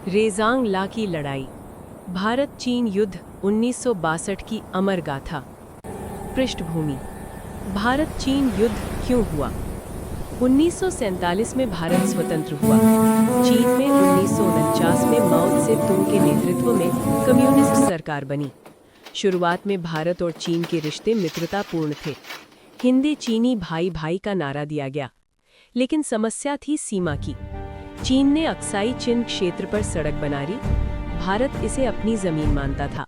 रेजांग ला की लड़ाई, भारत चीन युद्ध 1962 की अमर गाथा। पृष्ठभूमि: भारत चीन युद्ध क्यों हुआ? 1947 में भारत स्वतंत्र हुआ। चीन में 1949 में माओ त्से तुंग के नेतृत्व में कम्युनिस्ट सरकार बनी। शुरुआत में भारत और चीन के रिश्ते मित्रतापूर्ण थे। हिंदी चीनी भाई भाई का नारा दिया गया। लेकिन समस्या थी सीमा की। चीन ने अक्साई चिन क्षेत्र पर सड़क बना ली। भारत इसे अपनी जमीन मानता था।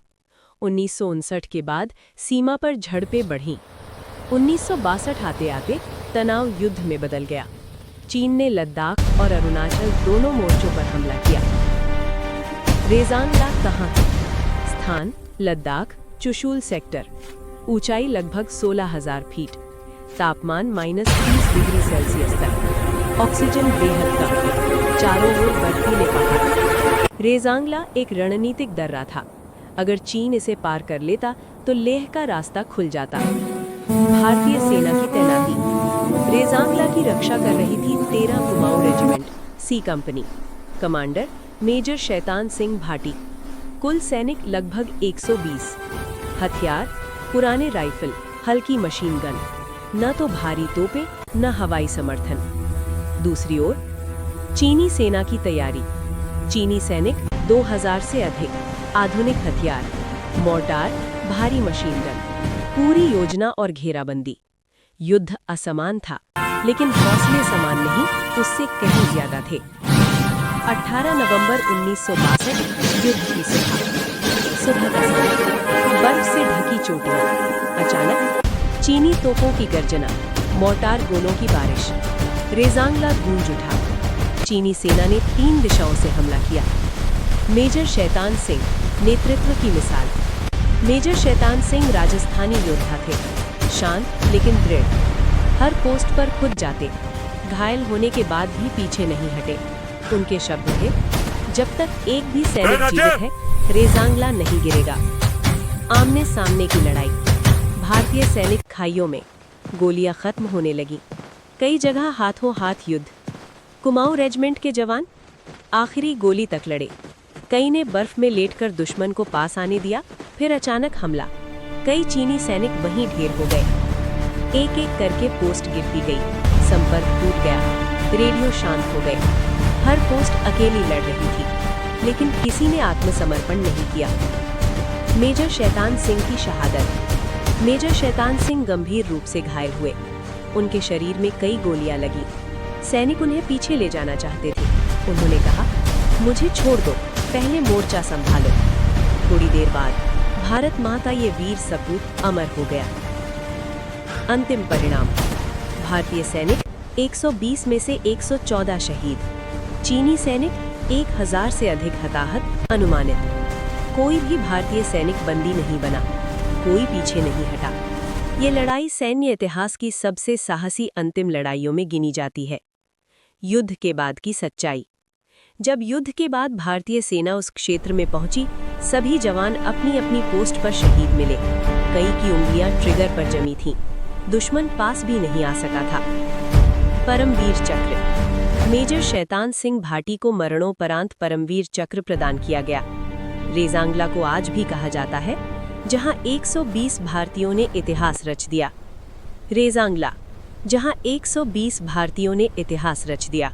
1959 के बाद सीमा पर झड़पें बढ़ीं। 1962 आते आते तनाव युद्ध में बदल गया। चीन ने लद्दाख और अरुणाचल दोनों मोर्चों पर हमला किया। रेजांग ला कहाँ है? स्थान: लद्दाख, चुशूल सेक्टर। ऊंचाई लगभग 16,000 फीट। तापमान -30 डिग्री सेल्सियस तक। ऑक्सीजन बेहद कम। चारों ओर बर्फीले पहाड़। रेजांग ला एक रणनीतिक दर्रा था। अगर चीन इसे पार कर लेता तो लेह का रास्ता खुल जाता। भारतीय सेना की तैनाती। रेजांग ला की रक्षा कर रही थी 13 कुमाऊं रेजिमेंट, सी company. Commander major Shaitan Singh Bhati. कुल सैनिक लगभग 120। हथियार: पुराने राइफल, हल्की मशीन गन। न तो भारी तोपें, न हवाई समर्थन। दूसरी ओर चीनी सेना की तैयारी। चीनी सैनिक 2000 से अधिक। आधुनिक हथियार, मोर्टार, भारी मशीन गन। पूरी योजना और घेराबंदी। युद्ध असमान था, लेकिन हौसले समान नहीं, उससे कहीं ज्यादा थे। 18 नवंबर 1962 युद्ध की सुबह का समय। बर्फ से ढकी चोटियां। अचानक चीनी तोपों की गर्जना, मोर्टार गोलों की बारिश। रेजांग ला गूंज उठा। चीनी सेना ने 3 दिशाओं से हमला किया। मेजर शैतान सिंह, नेतृत्व की मिसाल। मेजर शैतान सिंह राजस्थानी योद्धा थे, शांत लेकिन दृढ़। हर पोस्ट पर खुद जाते, घायल होने के बाद भी पीछे नहीं हटे। उनके शब्द थे, जब तक एक भी सैनिक जीवित है, रेजांग ला नहीं गिरेगा। आमने सामने की लड़ाई। भारतीय सैनिक खाइयों में। गोलियां खत्म होने लगी। कई जगह हाथों हाथ युद्ध। कुमाऊं रेजिमेंट के जवान आखिरी गोली तक लड़े। कई ने बर्फ में लेटकर दुश्मन को पास आने दिया। फिर अचानक हमला। कई चीनी सैनिक वहीं ढेर हो गए। एक एक करके पोस्ट गिरती गई। संपर्क टूट गया। रेडियो शांत हो गए। हर पोस्ट अकेली लड़ रही थी, लेकिन किसी ने आत्मसमर्पण नहीं किया। मेजर शैतान सिंह की शहादत। मेजर शैतान सिंह गंभीर रूप से घायल हुए। उनके शरीर में कई गोलियां लगी। सैनिक उन्हें पीछे ले जाना चाहते थे। उन्होंने कहा, मुझे छोड़ दो, पहले मोर्चा संभालो। थोड़ी देर बाद भारत माँ का ये वीर सपूत अमर हो गया। अंतिम परिणाम: भारतीय सैनिक 120 में से 114 शहीद। चीनी सैनिक 1000 से अधिक हताहत अनुमानित। कोई भी भारतीय सैनिक बंदी नहीं बना, कोई पीछे नहीं हटा। ये लड़ाई सैन्य इतिहास की सबसे साहसी अंतिम लड़ाइयों में गिनी जाती है। युद्ध के बाद की सच्चाई। जब युद्ध के बाद भारतीय सेना उस क्षेत्र में पहुंची, सभी जवान अपनी अपनी पोस्ट पर शहीद मिले। कई की उंगलियां ट्रिगर पर जमी थीं। दुश्मन पास भी नहीं आ सका था। परमवीर चक्र। मेजर शैतान सिंह भाटी को मरणोपरांत परमवीर चक्र प्रदान किया गया। रेजांग ला को आज भी कहा जाता है, जहां 120 भारतीयों ने इतिहास रच दिया। रेजांग ला, जहां 120 भारतीयों ने इतिहास रच दिया।